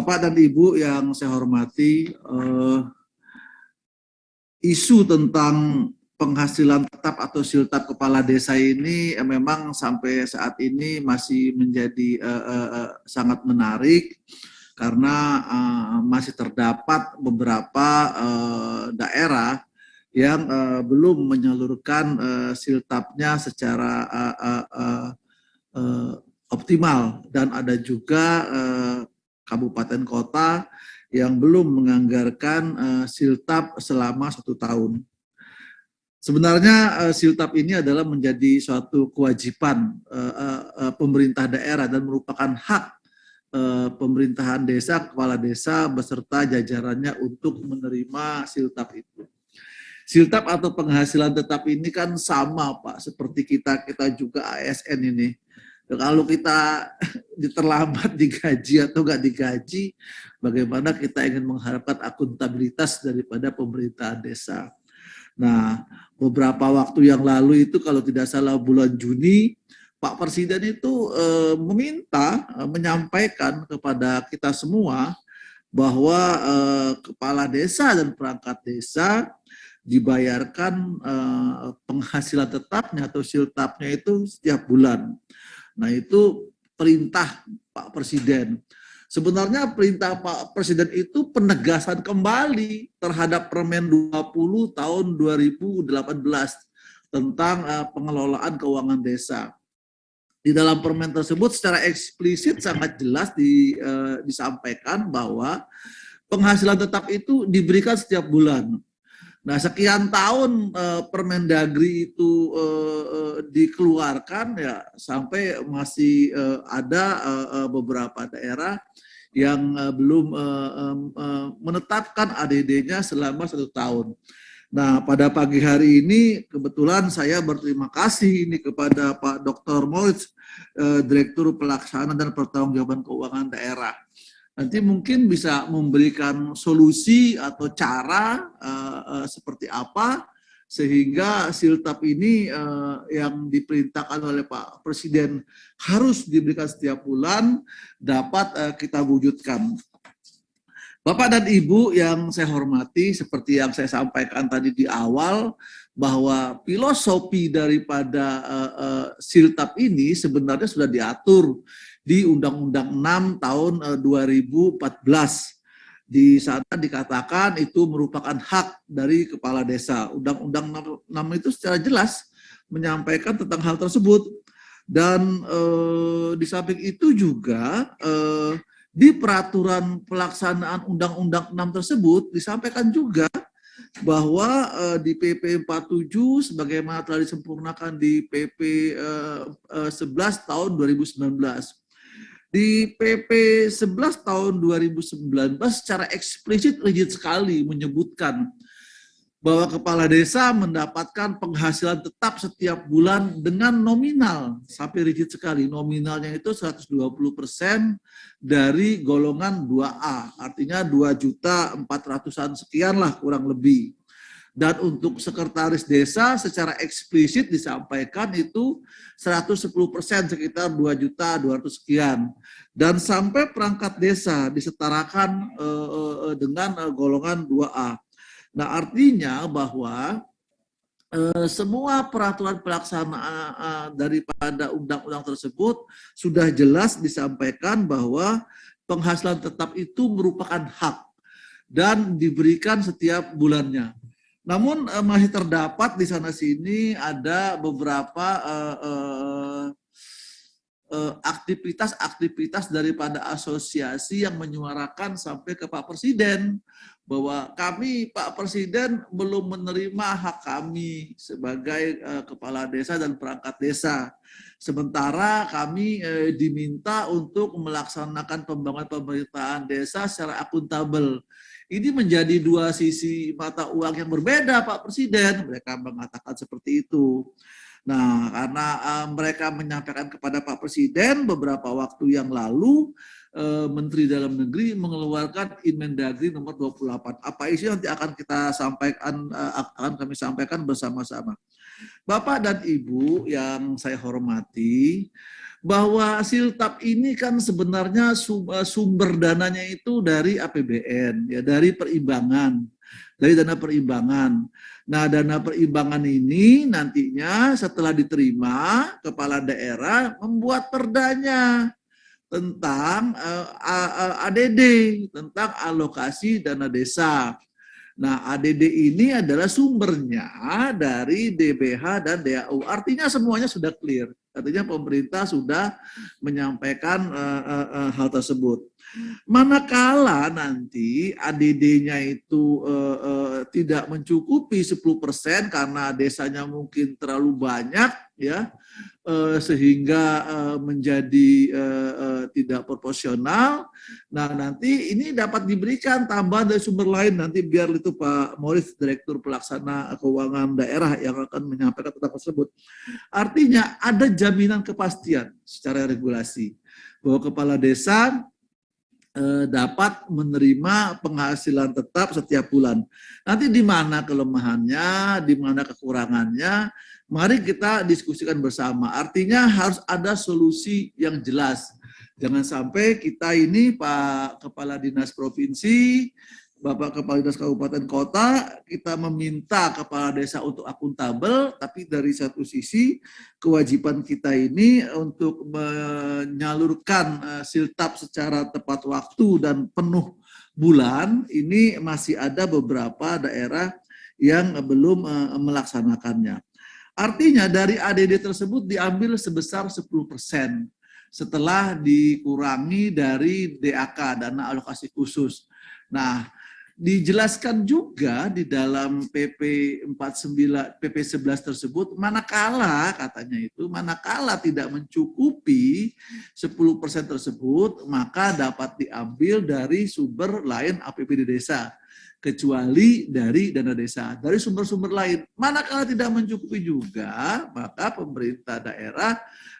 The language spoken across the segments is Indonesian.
Bapak dan Ibu yang saya hormati, isu tentang penghasilan tetap atau siltap kepala desa ini memang sampai saat ini masih menjadi sangat menarik karena masih terdapat beberapa daerah yang belum menyalurkan siltapnya secara optimal, dan ada juga kabupaten kota yang belum menganggarkan siltap selama 1 tahun. Sebenarnya siltap ini adalah menjadi suatu kewajiban pemerintah daerah dan merupakan hak pemerintahan desa, kepala desa beserta jajarannya untuk menerima siltap itu. Siltap atau penghasilan tetap ini kan sama Pak, seperti kita juga ASN ini. Kalau kita terlambat digaji atau nggak digaji, bagaimana kita ingin mengharapkan akuntabilitas daripada pemerintahan desa. Nah, beberapa waktu yang lalu itu kalau tidak salah bulan Juni, Pak Presiden itu menyampaikan kepada kita semua bahwa kepala desa dan perangkat desa dibayarkan penghasilan tetapnya atau siltapnya itu setiap bulan. Nah, itu perintah Pak Presiden. Sebenarnya perintah Pak Presiden itu penegasan kembali terhadap Permen 20 tahun 2018 tentang pengelolaan keuangan desa. Di dalam permen tersebut secara eksplisit sangat jelas disampaikan bahwa penghasilan tetap itu diberikan setiap bulan. Nah, sekian tahun Permendagri itu dikeluarkan ya, sampai masih ada beberapa daerah yang belum menetapkan ADD-nya selama 1 tahun. Nah, pada pagi hari ini kebetulan saya berterima kasih ini kepada Pak Dr. Moritz, Direktur Pelaksana dan Pertanggungjawaban Keuangan Daerah. Nanti mungkin bisa memberikan solusi atau cara seperti apa sehingga siltap ini yang diperintahkan oleh Pak Presiden harus diberikan setiap bulan dapat kita wujudkan. Bapak dan Ibu yang saya hormati, seperti yang saya sampaikan tadi di awal, bahwa filosofi daripada siltap ini sebenarnya sudah diatur di Undang-Undang 6 tahun 2014. Di sana dikatakan itu merupakan hak dari kepala desa. Undang-Undang 6 itu secara jelas menyampaikan tentang hal tersebut. Dan di samping itu juga di peraturan pelaksanaan Undang-Undang 6 tersebut disampaikan juga bahwa di PP 47 sebagaimana telah disempurnakan di PP 11 tahun 2019. Di PP 11 tahun 2019 secara eksplisit rigid sekali menyebutkan bahwa kepala desa mendapatkan penghasilan tetap setiap bulan dengan nominal, sampai rigid sekali. Nominalnya itu 120% dari golongan 2A, artinya 2.400.000-an sekian lah kurang lebih. Dan untuk sekretaris desa secara eksplisit disampaikan itu 110%, sekitar 2.200.000 sekian. Dan sampai perangkat desa disetarakan dengan golongan 2A. Nah, artinya bahwa semua peraturan pelaksanaan daripada undang-undang tersebut sudah jelas disampaikan bahwa penghasilan tetap itu merupakan hak dan diberikan setiap bulannya. Namun masih terdapat di sana-sini ada beberapa aktivitas daripada asosiasi yang menyuarakan sampai ke Pak Presiden bahwa kami, Pak Presiden, belum menerima hak kami sebagai kepala desa dan perangkat desa. Sementara kami diminta untuk melaksanakan pembangunan pemerintahan desa secara akuntabel. Ini menjadi dua sisi mata uang yang berbeda, Pak Presiden. Mereka mengatakan seperti itu. Nah, karena mereka menyampaikan kepada Pak Presiden beberapa waktu yang lalu, Menteri Dalam Negeri mengeluarkan Inmendagri nomor 28. Apa isinya nanti akan kita sampaikan, akan kami sampaikan bersama-sama. Bapak dan Ibu yang saya hormati, bahwa Siltap ini kan sebenarnya sumber dananya itu dari APBN, ya dari perimbangan, dari dana perimbangan. Nah, dana perimbangan ini nantinya setelah diterima, kepala daerah membuat perdanya tentang ADD, tentang alokasi dana desa. Nah, ADD ini adalah sumbernya dari DBH dan DAU. Artinya semuanya sudah clear. Artinya pemerintah sudah menyampaikan hal tersebut. Manakala nanti ADD-nya itu tidak mencukupi 10% karena desanya mungkin terlalu banyak, ya, sehingga menjadi tidak proporsional. Nah, nanti ini dapat diberikan tambahan dari sumber lain, nanti biar itu Pak Morris, Direktur Pelaksana Keuangan Daerah yang akan menyampaikan tentang tersebut. Artinya ada jaminan kepastian secara regulasi bahwa kepala desa dapat menerima penghasilan tetap setiap bulan. Nanti di mana kelemahannya, di mana kekurangannya, mari kita diskusikan bersama. Artinya harus ada solusi yang jelas. Jangan sampai kita ini Pak Kepala Dinas Provinsi, Bapak Kepala Dinas Kabupaten Kota, kita meminta kepala desa untuk akuntabel, tapi dari satu sisi kewajiban kita ini untuk menyalurkan Siltap secara tepat waktu dan penuh bulan, ini masih ada beberapa daerah yang belum melaksanakannya. Artinya dari ADD tersebut diambil sebesar 10% setelah dikurangi dari DAK, dana alokasi khusus. Nah, dijelaskan juga di dalam PP 49, PP 11 tersebut, manakala katanya itu, manakala tidak mencukupi 10% tersebut, maka dapat diambil dari sumber lain APBD desa, kecuali dari dana desa, dari sumber-sumber lain. Manakala tidak mencukupi juga, maka pemerintah daerah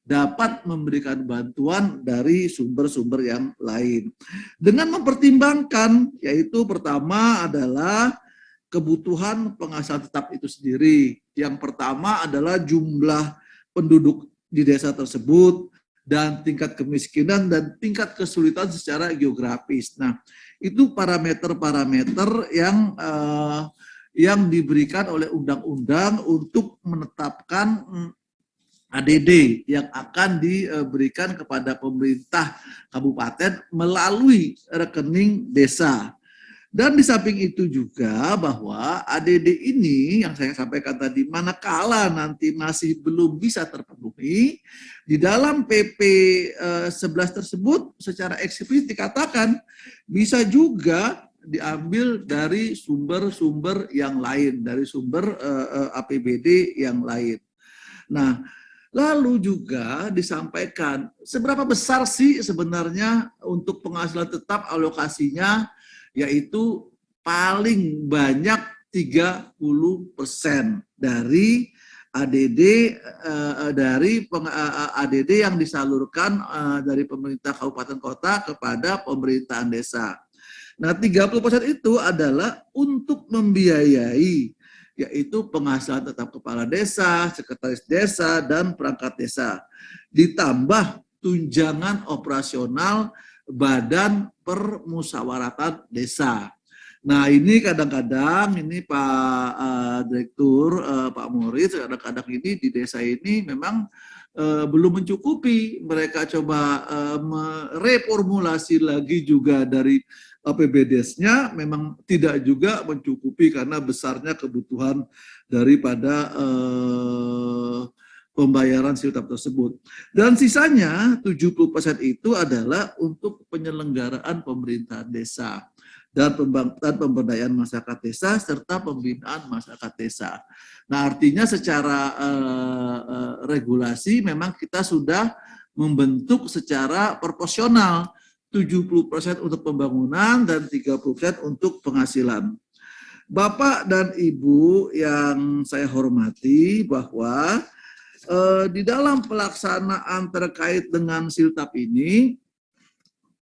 dapat memberikan bantuan dari sumber-sumber yang lain. Dengan mempertimbangkan, yaitu pertama adalah kebutuhan penghasilan tetap itu sendiri. Yang pertama adalah jumlah penduduk di desa tersebut, dan tingkat kemiskinan dan tingkat kesulitan secara geografis. Nah, itu parameter-parameter yang diberikan oleh undang-undang untuk menetapkan ADD yang akan diberikan kepada pemerintah kabupaten melalui rekening desa. Dan di samping itu juga bahwa ADD ini yang saya sampaikan tadi, manakala nanti masih belum bisa terpenuhi, di dalam PP 11 tersebut secara eksplisit dikatakan bisa juga diambil dari sumber-sumber yang lain, dari sumber APBD yang lain. Nah, lalu juga disampaikan seberapa besar sih sebenarnya untuk penghasilan tetap alokasinya, yaitu paling banyak 30% dari ADD ADD yang disalurkan dari pemerintah kabupaten kota kepada pemerintahan desa. Nah, 30% itu adalah untuk membiayai, yaitu penghasilan tetap kepala desa, sekretaris desa, dan perangkat desa. Ditambah tunjangan operasional Badan Permusyawaratan Desa. Nah, ini kadang-kadang ini Pak Direktur, Pak Morris, kadang-kadang ini di desa ini memang belum mencukupi. Mereka coba mereformulasi lagi juga dari APBD-nya, memang tidak juga mencukupi karena besarnya kebutuhan daripada pembayaran Siltap tersebut. Dan sisanya 70% itu adalah untuk penyelenggaraan pemerintahan desa dan pemberdayaan masyarakat desa serta pembinaan masyarakat desa. Nah, artinya secara regulasi memang kita sudah membentuk secara proporsional, 70% untuk pembangunan dan 30% untuk penghasilan. Bapak dan Ibu yang saya hormati, bahwa di dalam pelaksanaan terkait dengan Siltap ini,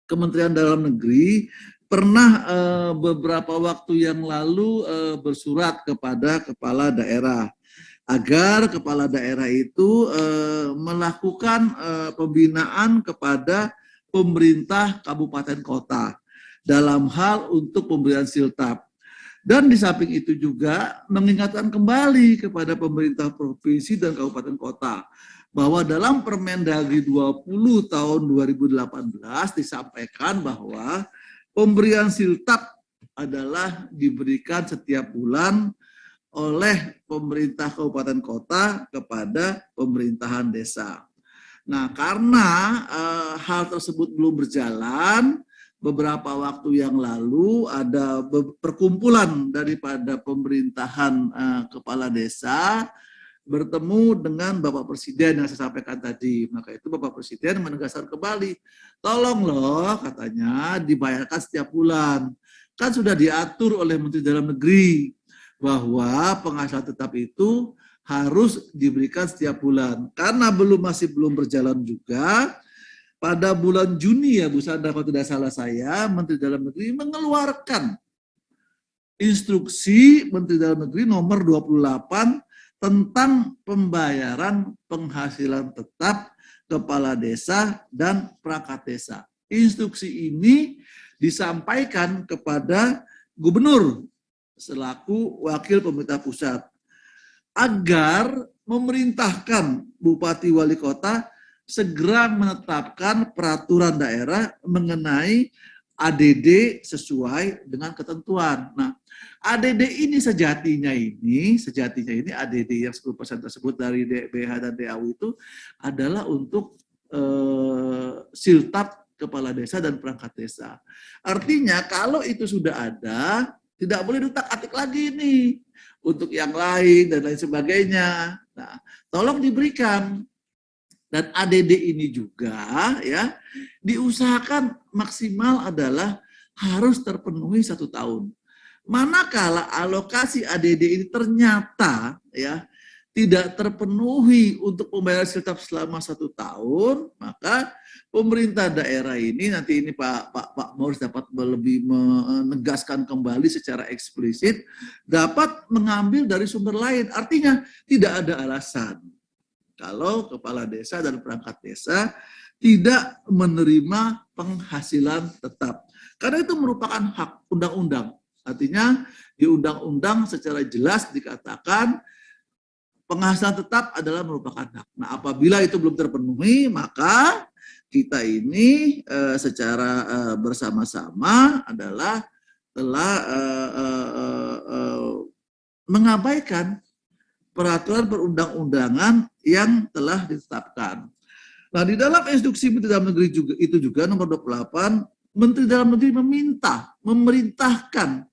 Kementerian Dalam Negeri pernah beberapa waktu yang lalu bersurat kepada kepala daerah agar kepala daerah itu melakukan pembinaan kepada pemerintah kabupaten kota dalam hal untuk pemberian siltap. Dan di samping itu juga mengingatkan kembali kepada pemerintah provinsi dan kabupaten kota bahwa dalam Permendagri 20 tahun 2018 disampaikan bahwa pemberian siltap adalah diberikan setiap bulan oleh pemerintah kabupaten kota kepada pemerintahan desa. Nah, karena hal tersebut belum berjalan, beberapa waktu yang lalu ada perkumpulan daripada pemerintahan kepala desa bertemu dengan Bapak Presiden yang saya sampaikan tadi. Maka itu Bapak Presiden menegaskan kembali, tolong loh katanya dibayarkan setiap bulan. Kan sudah diatur oleh Menteri Dalam Negeri bahwa penghasilan tetap itu harus diberikan setiap bulan. Karena masih belum berjalan juga, pada bulan Juni ya Bu Sandra, kalau tidak salah saya, Menteri Dalam Negeri mengeluarkan instruksi Menteri Dalam Negeri nomor 28 tentang pembayaran penghasilan tetap kepala desa dan perangkat desa. Instruksi ini disampaikan kepada gubernur selaku wakil pemerintah pusat agar memerintahkan bupati wali kota segera menetapkan peraturan daerah mengenai ADD sesuai dengan ketentuan. Nah, ADD ini sejatinya ini ADD yang 10% tersebut dari DBH dan DAU itu adalah untuk siltap kepala desa dan perangkat desa. Artinya kalau itu sudah ada, tidak boleh diutak-atik lagi nih untuk yang lain dan lain sebagainya. Nah, tolong diberikan. Dan ADD ini juga ya diusahakan maksimal adalah harus terpenuhi 1 tahun. Manakala alokasi ADD ini ternyata ya tidak terpenuhi untuk pembayaran siltap selama 1 tahun, maka pemerintah daerah ini nanti ini Pak Maurus dapat lebih menegaskan kembali secara eksplisit dapat mengambil dari sumber lain. Artinya tidak ada alasan kalau kepala desa dan perangkat desa tidak menerima penghasilan tetap. Karena itu merupakan hak undang-undang. Artinya di undang-undang secara jelas dikatakan penghasilan tetap adalah merupakan hak. Nah, apabila itu belum terpenuhi, maka kita ini secara bersama-sama adalah telah mengabaikan peraturan perundang-undangan yang telah ditetapkan. Nah, di dalam instruksi Menteri Dalam Negeri juga nomor 28, Menteri Dalam Negeri memerintahkan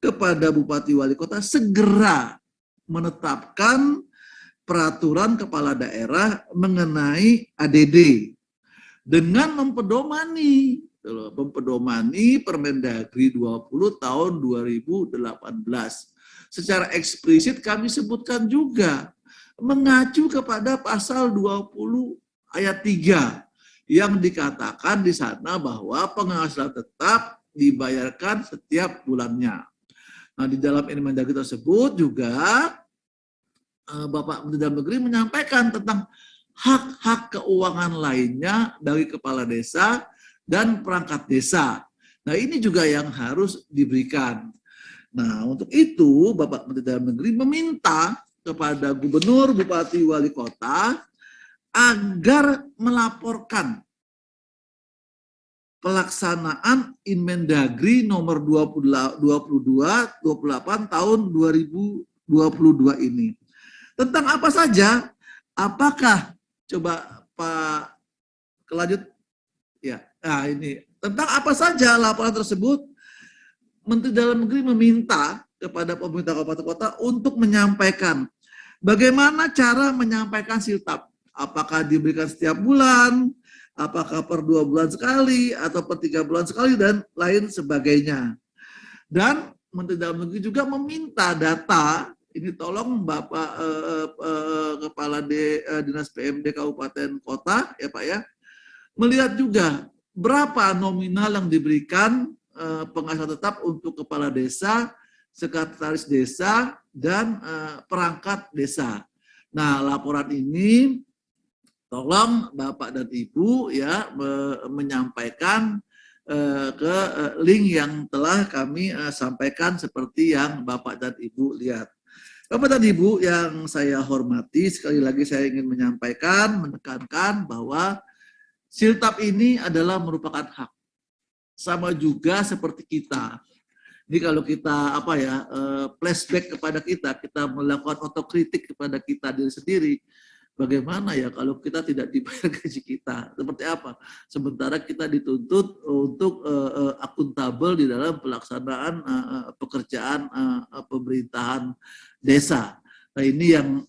kepada Bupati Wali Kota segera menetapkan peraturan kepala daerah mengenai ADD dengan mempedomani Permendagri 20 tahun 2018. Secara eksplisit kami sebutkan juga mengacu kepada pasal 20 ayat 3 yang dikatakan di sana bahwa penghasilan tetap dibayarkan setiap bulannya. Nah, di dalam Mendagri tersebut juga Bapak Menteri Dalam Negeri menyampaikan tentang hak-hak keuangan lainnya bagi kepala desa dan perangkat desa. Nah, ini juga yang harus diberikan. Nah, untuk itu Bapak Menteri Dalam Negeri meminta kepada gubernur, bupati, wali kota agar melaporkan pelaksanaan Inmendagri nomor 28 tahun 2022 ini. Tentang apa saja? Apakah coba Pak kelanjut ya. Nah, ini tentang apa saja laporan tersebut? Menteri Dalam Negeri meminta kepada pemerintah kabupaten kota untuk menyampaikan bagaimana cara menyampaikan siltap. Apakah diberikan setiap bulan, apakah per 2 bulan sekali, atau per 3 bulan sekali, dan lain sebagainya. Dan Menteri Dalam Negeri juga meminta data, ini tolong Bapak Kepala Dinas PMD Kabupaten Kota, ya Pak ya, melihat juga berapa nominal yang diberikan penghasilan tetap untuk kepala desa sekretaris desa, dan perangkat desa. Nah, laporan ini tolong Bapak dan Ibu ya menyampaikan ke link yang telah kami sampaikan seperti yang Bapak dan Ibu lihat. Bapak dan Ibu yang saya hormati, sekali lagi saya ingin menyampaikan, menekankan bahwa Siltap ini adalah merupakan hak. Sama juga seperti kita. Ini kalau kita flashback kepada kita melakukan otokritik kepada kita diri sendiri. Bagaimana ya kalau kita tidak dibayar gaji kita? Seperti apa? Sementara kita dituntut untuk akuntabel di dalam pelaksanaan pekerjaan pemerintahan desa. Nah, ini yang